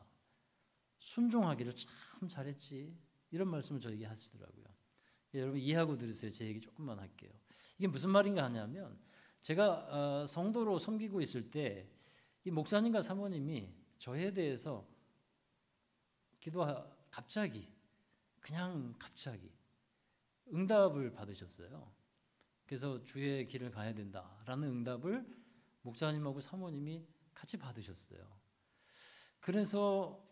순종하기를 참 잘했지. 이런 말씀을 저에게 하시더라고요. 여러분 이해하고 들으세요. 제 얘기 조금만 할게요. 이게 무슨 말인가 하냐면 제가 성도로 섬기고 있을 때 이 목사님과 사모님이 저에 대해서 갑자기 응답을 받으셨어요. 그래서 주의 길을 가야 된다라는 응답을 목사님하고 사모님이 같이 받으셨어요. 그래서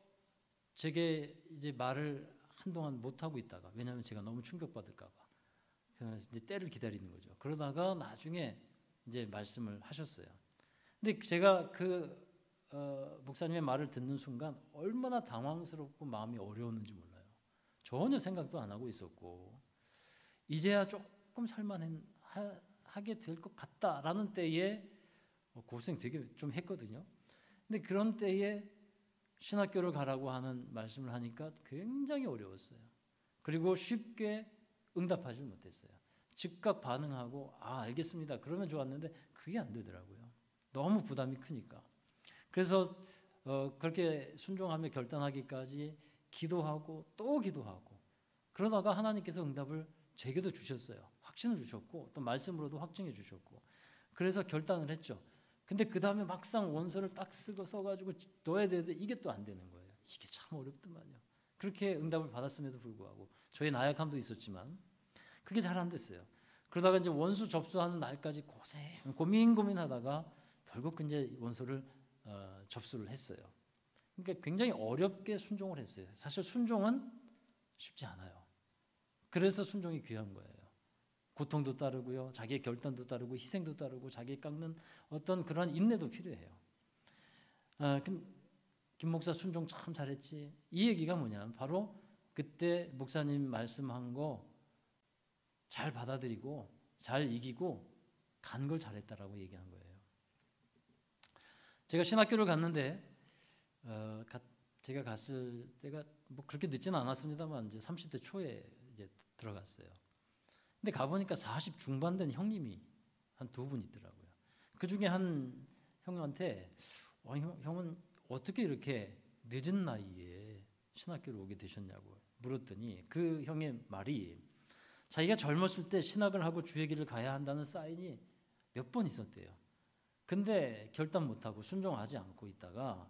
제게 이제 말을 한동안 못 하고 있다가, 왜냐하면 제가 너무 충격받을까 봐 이제 때를 기다리는 거죠. 그러다가 나중에 이제 말씀을 하셨어요. 근데 제가 목사님의 말을 듣는 순간 얼마나 당황스럽고 마음이 어려웠는지 몰라요. 전혀 생각도 안 하고 있었고 이제야 조금 살만하게 될 것 같다라는 때에 고생 되게 좀 했거든요. 근데 그런 때에 신학교를 가라고 하는 말씀을 하니까 굉장히 어려웠어요. 그리고 쉽게 응답하지 못했어요. 즉각 반응하고 알겠습니다. 그러면 좋았는데 그게 안 되더라고요. 너무 부담이 크니까. 그래서 그렇게 순종하며 결단하기까지 기도하고 또 기도하고 그러다가 하나님께서 응답을 제게도 주셨어요. 확신을 주셨고 또 말씀으로도 확증해 주셨고 그래서 결단을 했죠. 근데 그 다음에 막상 원서를 딱 써가지고 넣어야 되는데 이게 또 안 되는 거예요. 이게 참 어렵더만요. 그렇게 응답을 받았음에도 불구하고 저의 나약함도 있었지만 그게 잘 안 됐어요. 그러다가 이제 원수 접수하는 날까지 고민하다가 결국 이제 원서를 접수를 했어요. 그러니까 굉장히 어렵게 순종을 했어요. 사실 순종은 쉽지 않아요. 그래서 순종이 귀한 거예요. 고통도 따르고요, 자기의 결단도 따르고 희생도 따르고 자기 깎는 어떤 그런 인내도 필요해요. 김 목사 순종 참 잘했지. 이 얘기가 뭐냐면 바로 그때 목사님 말씀한 거 잘 받아들이고 잘 이기고 간 걸 잘했다라고 얘기한 거예요. 제가 신학교를 갔는데 제가 갔을 때가 뭐 그렇게 늦지는 않았습니다만 이제 30대 초에 이제 들어갔어요. 근데 가보니까 40 중반 된 형님이 한 두 분 있더라고요. 그 중에 한 형한테 형은 어떻게 이렇게 늦은 나이에 신학교를 오게 되셨냐고 물었더니 그 형의 말이 자기가 젊었을 때 신학을 하고 주의 길을 가야 한다는 사인이 몇 번 있었대요. 근데 결단 못하고 순종하지 않고 있다가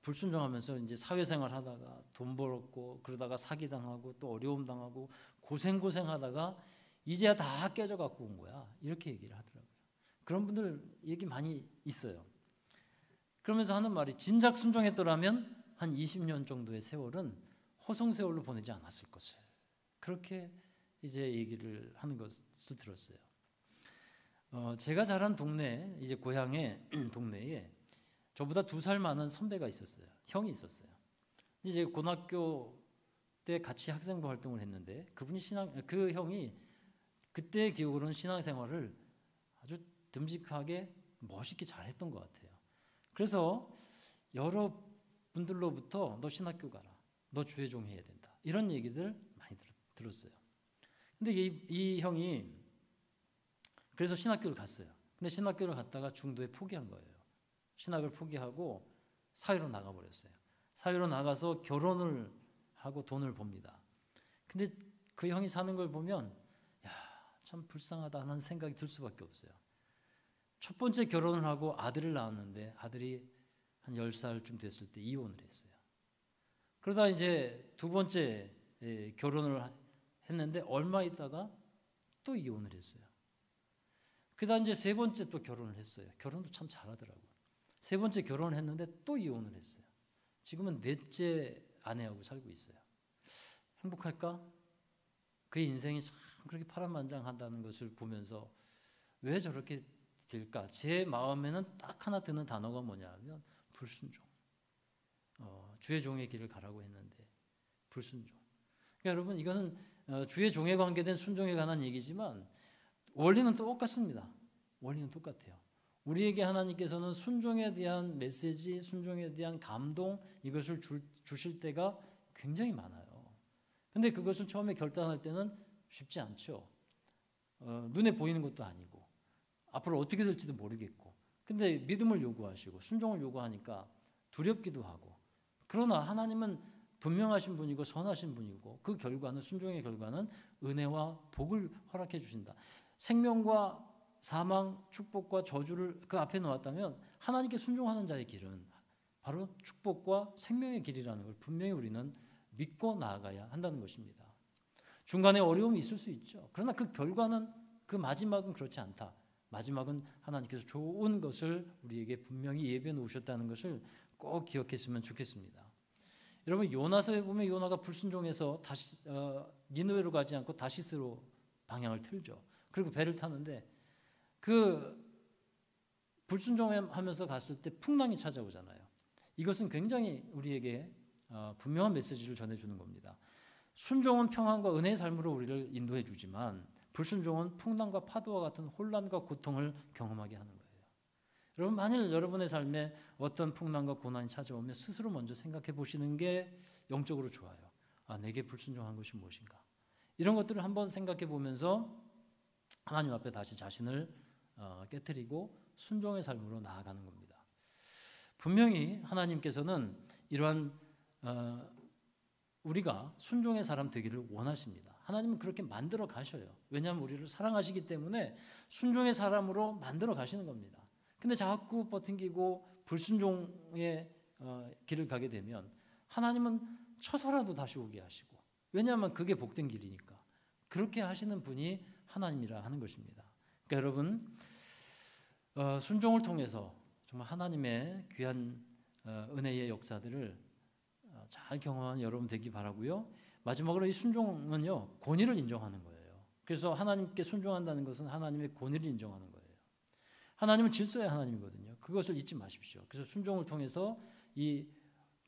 불순종하면서 이제 사회생활 하다가 돈 벌었고 그러다가 사기당하고 또 어려움 당하고 고생하다가 이제야 다 깨져 갖고 온 거야. 이렇게 얘기를 하더라고요. 그런 분들 얘기 많이 있어요. 그러면서 하는 말이 진작 순종했더라면 한 20년 정도의 세월은 허송세월로 보내지 않았을 것을. 그렇게 이제 얘기를 하는 것을 들었어요. 제가 자란 동네, 이제 고향의 동네에 저보다 2살 많은 선배가 있었어요. 형이 있었어요. 이제 고등학교 때 같이 학생부 활동을 했는데 그 형이 그때의 기억으로는 신앙생활을 아주 듬직하게 멋있게 잘했던 것 같아요. 그래서 여러 분들로부터 너 신학교 가라, 너 주의 종 해야 된다 이런 얘기들 많이 들었어요. 근데 이 형이 그래서 신학교를 갔어요. 근데 신학교를 갔다가 중도에 포기한 거예요. 신학을 포기하고 사회로 나가버렸어요. 사회로 나가서 결혼을 하고 돈을 법니다. 근데 그 형이 사는 걸 보면 참 불쌍하다 하는 생각이 들 수밖에 없어요. 첫 번째 결혼을 하고 아들을 낳았는데 아들이 한 10살쯤 됐을 때 이혼을 했어요. 그러다 이제 두 번째 결혼을 했는데 얼마 있다가 또 이혼을 했어요. 그다음 이제 세 번째 또 결혼을 했어요. 결혼도 참 잘하더라고요. 세 번째 결혼을 했는데 또 이혼을 했어요. 지금은 넷째 아내하고 살고 있어요. 행복할까? 그의 인생이 참 그렇게 파란만장하다는 것을 보면서 왜 저렇게 될까? 제 마음에는 딱 하나 드는 단어가 뭐냐면 불순종. 주의 종의 길을 가라고 했는데 불순종. 그러니까 여러분 이거는 주의 종에 관계된 순종에 관한 얘기지만 원리는 똑같습니다. 원리는 똑같아요. 우리에게 하나님께서는 순종에 대한 메시지, 순종에 대한 감동 이것을 주실 때가 굉장히 많아요. 근데 그것을 처음에 결단할 때는 쉽지 않죠. 눈에 보이는 것도 아니고 앞으로 어떻게 될지도 모르겠고, 근데 믿음을 요구하시고 순종을 요구하니까 두렵기도 하고, 그러나 하나님은 분명하신 분이고 선하신 분이고 그 결과는, 순종의 결과는 은혜와 복을 허락해 주신다. 생명과 사망, 축복과 저주를 그 앞에 놓았다면 하나님께 순종하는 자의 길은 바로 축복과 생명의 길이라는 걸 분명히 우리는 믿고 나아가야 한다는 것입니다. 중간에 어려움이 있을 수 있죠. 그러나 그 결과는, 그 마지막은 그렇지 않다. 마지막은 하나님께서 좋은 것을 우리에게 분명히 예비해 놓으셨다는 것을 꼭 기억했으면 좋겠습니다. 여러분, 요나서에 보면 요나가 불순종해서 다시 니느웨로 가지 않고 다시스로 방향을 틀죠. 그리고 배를 타는데 그 불순종하면서 갔을 때 풍랑이 찾아오잖아요. 이것은 굉장히 우리에게 분명한 메시지를 전해주는 겁니다. 순종은 평안과 은혜의 삶으로 우리를 인도해 주지만 불순종은 풍랑과 파도와 같은 혼란과 고통을 경험하게 하는 거예요. 여러분, 만일 여러분의 삶에 어떤 풍랑과 고난이 찾아오면 스스로 먼저 생각해 보시는 게 영적으로 좋아요. 내게 불순종한 것이 무엇인가? 이런 것들을 한번 생각해 보면서 하나님 앞에 다시 자신을 깨트리고 순종의 삶으로 나아가는 겁니다. 분명히 하나님께서는 이러한 우리가 순종의 사람 되기를 원하십니다. 하나님은 그렇게 만들어 가셔요. 왜냐하면 우리를 사랑하시기 때문에 순종의 사람으로 만들어 가시는 겁니다. 근데 자꾸 버팅기고 불순종의 길을 가게 되면 하나님은 쳐서라도 다시 오게 하시고, 왜냐하면 그게 복된 길이니까 그렇게 하시는 분이 하나님이라 하는 것입니다. 그러니까 여러분, 순종을 통해서 정말 하나님의 귀한 은혜의 역사들을 잘 경험한 여러분 되기 바라고요. 마지막으로 이 순종은요, 권위를 인정하는 거예요. 그래서 하나님께 순종한다는 것은 하나님의 권위를 인정하는 거예요. 하나님은 질서의 하나님이거든요. 그것을 잊지 마십시오. 그래서 순종을 통해서 이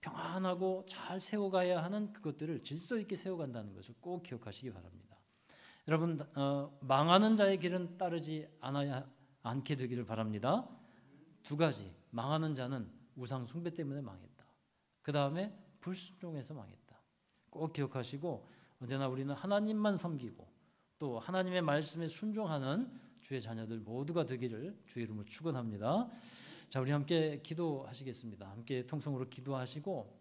평안하고 잘 세워가야 하는 그것들을 질서 있게 세워간다는 것을 꼭 기억하시기 바랍니다. 여러분, 망하는 자의 길은 따르지 않게 되기를 바랍니다. 두 가지, 망하는 자는 우상 숭배 때문에 망했다. 그 다음에 불순종해서 망했다. 꼭 기억하시고 언제나 우리는 하나님만 섬기고 또 하나님의 말씀에 순종하는 주의 자녀들 모두가 되기를 주의 이름으로 축원합니다. 자, 우리 함께 기도하시겠습니다. 함께 통성으로 기도하시고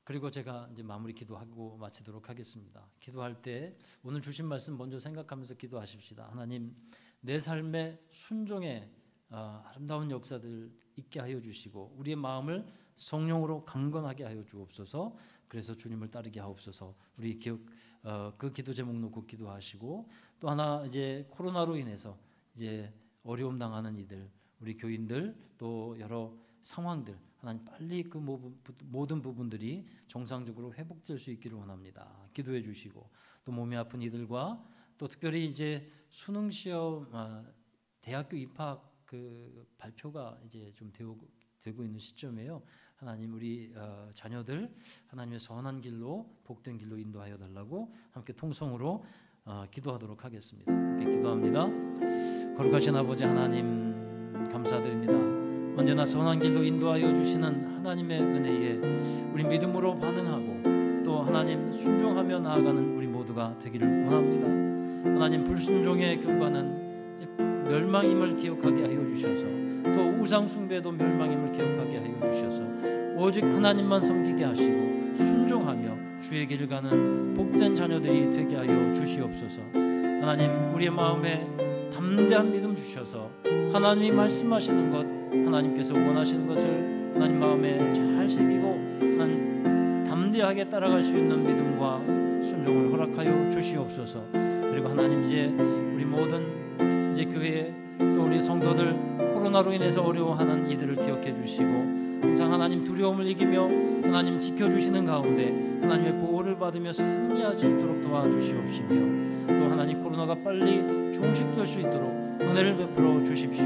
그리고 제가 이제 마무리 기도하고 마치도록 하겠습니다. 기도할 때 오늘 주신 말씀 먼저 생각하면서 기도하십시다. 하나님, 내 삶의 순종의 아름다운 역사들 있게 하여 주시고 우리의 마음을 성령으로 강건하게 하여 주옵소서. 그래서 주님을 따르게 하옵소서. 우리 그 기도 제목 놓고 기도하시고, 또 하나, 이제 코로나로 인해서 이제 어려움 당하는 이들, 우리 교인들, 또 여러 상황들, 하나님 빨리 그 모든 부분들이 정상적으로 회복될 수 있기를 원합니다. 기도해 주시고, 또 몸이 아픈 이들과 또 특별히 이제 수능 시험, 대학교 입학 그 발표가 이제 좀 되고 있는 시점이에요. 하나님, 우리 자녀들 하나님의 선한 길로, 복된 길로 인도하여 달라고 함께 통성으로 기도하도록 하겠습니다. 함께 기도합니다. 거룩하신 아버지 하나님, 감사드립니다. 언제나 선한 길로 인도하여 주시는 하나님의 은혜에 우리 믿음으로 반응하고 또 하나님 순종하며 나아가는 우리 모두가 되기를 원합니다. 하나님, 불순종의 결과는 이제 멸망임을 기억하게 하여 주셔서, 또 우상 숭배도 멸망임을 기억하게 하여 주셔서 오직 하나님만 섬기게 하시고 순종하며 주의 길을 가는 복된 자녀들이 되게 하여 주시옵소서. 하나님, 우리의 마음에 담대한 믿음 주셔서 하나님이 말씀하시는 것, 하나님께서 원하시는 것을 하나님 마음에 잘 새기고 하나님 담대하게 따라갈 수 있는 믿음과 순종을 허락하여 주시옵소서. 그리고 하나님, 이제 우리 모든 이제 교회 또 우리 성도들 코로나로 인해서 어려워하는 이들을 기억해 주시고 항상 하나님 두려움을 이기며 하나님 지켜주시는 가운데 하나님의 보호를 받으며 승리할 수 있도록 도와주시옵시며, 또 하나님 코로나가 빨리 종식될 수 있도록 은혜를 베풀어 주십시오.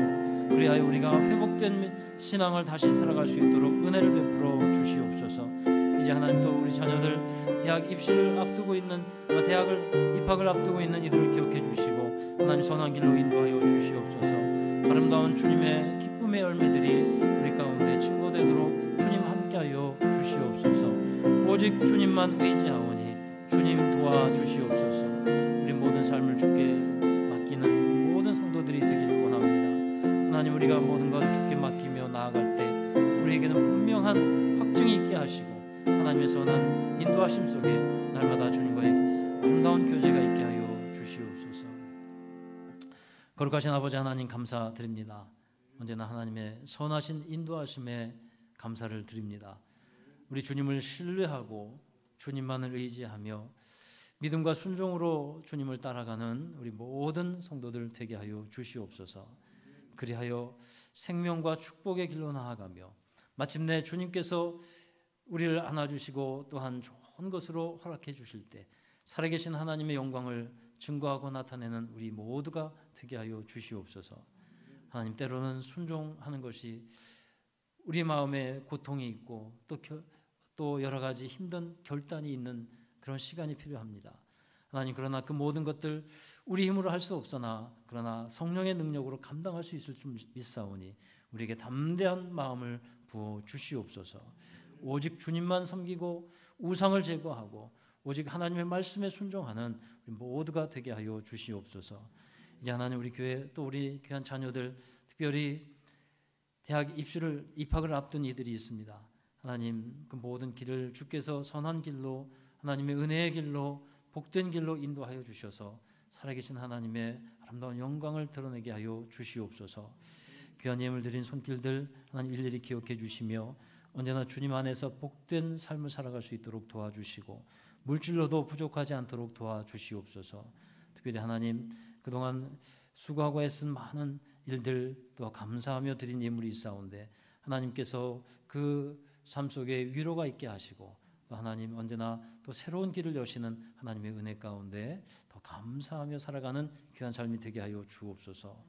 그리하여 우리가 회복된 신앙을 다시 살아갈 수 있도록 은혜를 베풀어 주시옵소서. 이 이제 하나님 또 우리 자녀들 대학 입시를 앞두고 있는 대학을 입학을 앞두고 있는 이들을 기억해 주시고 하나님 선한 길로 인도하여 주시옵소서. 아름다운 주님의 기쁨의 열매들이 우리 가운데 증거되도록 주님 함께하여 주시옵소서. 오직 주님만 의지하오니 주님 도와주시옵소서. 우리 모든 삶을 주께 맡기는 모든 성도들이 되기를 원합니다. 하나님 우리가 모든 것 주께 맡기며 나아갈 때 우리에게는 분명한 확증이 있게 하시고 하나님의 선한 인도하심 속에 날마다 주님과의 아름다운 교제가 있게 하여 주시옵소서. 거룩하신 아버지 하나님 감사드립니다. 언제나 하나님의 선하신 인도하심에 감사를 드립니다. 우리 주님을 신뢰하고 주님만을 의지하며 믿음과 순종으로 주님을 따라가는 우리 모든 성도들 되게 하여 주시옵소서. 그리하여 생명과 축복의 길로 나아가며 마침내 주님께서 우리를 안아주시고 또한 좋은 것으로 허락해 주실 때 살아계신 하나님의 영광을 증거하고 나타내는 우리 모두가 되게 하여 주시옵소서. 하나님 때로는 순종하는 것이 우리 마음에 고통이 있고 또 여러 가지 힘든 결단이 있는 그런 시간이 필요합니다. 하나님 그러나 그 모든 것들 우리 힘으로 할 수 없으나 그러나 성령의 능력으로 감당할 수 있을 줄 믿사오니 우리에게 담대한 마음을 부어 주시옵소서. 오직 주님만 섬기고 우상을 제거하고 오직 하나님의 말씀에 순종하는 우리 모두가 되게 하여 주시옵소서. 이제 하나님 우리 교회 또 우리 귀한 자녀들 특별히 대학 입학을 앞둔 이들이 있습니다. 하나님 그 모든 길을 주께서 선한 길로 하나님의 은혜의 길로 복된 길로 인도하여 주셔서 살아계신 하나님의 아름다운 영광을 드러내게 하여 주시옵소서. 귀한 예물 드린 손길들 하나님 일일이 기억해 주시며 언제나 주님 안에서 복된 삶을 살아갈 수 있도록 도와주시고 물질로도 부족하지 않도록 도와주시옵소서. 특별히 하나님 그동안 수고하고 애쓴 많은 일들 또 감사하며 드린 예물이 있사온데 하나님께서 그 삶 속에 위로가 있게 하시고 또 하나님 언제나 또 새로운 길을 여시는 하나님의 은혜 가운데 더 감사하며 살아가는 귀한 삶이 되게 하여 주옵소서.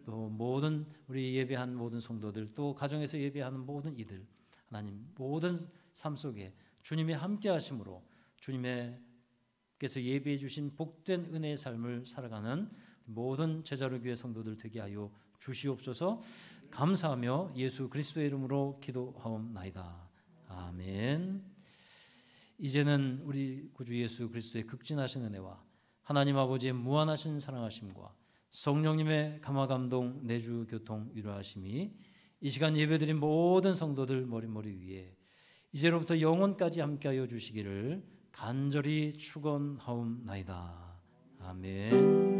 또 모든 우리 예배한 모든 성도들 또 가정에서 예배하는 모든 이들 하나님 모든 삶 속에 주님이 함께 하심으로 주님께서 예배해 주신 복된 은혜의 삶을 살아가는 모든 제자로 교회 성도들 되게 하여 주시옵소서. 감사하며 예수 그리스도의 이름으로 기도하옵나이다. 아멘. 이제는 우리 구주 예수 그리스도의 극진하신 은혜와 하나님 아버지의 무한하신 사랑하심과 성령님의 감화감동 내주 교통 위로하심이 이 시간 예배드린 모든 성도들 머리머리 위에 이제로부터 영원까지 함께하여 주시기를 간절히 축원하옵나이다. 아멘.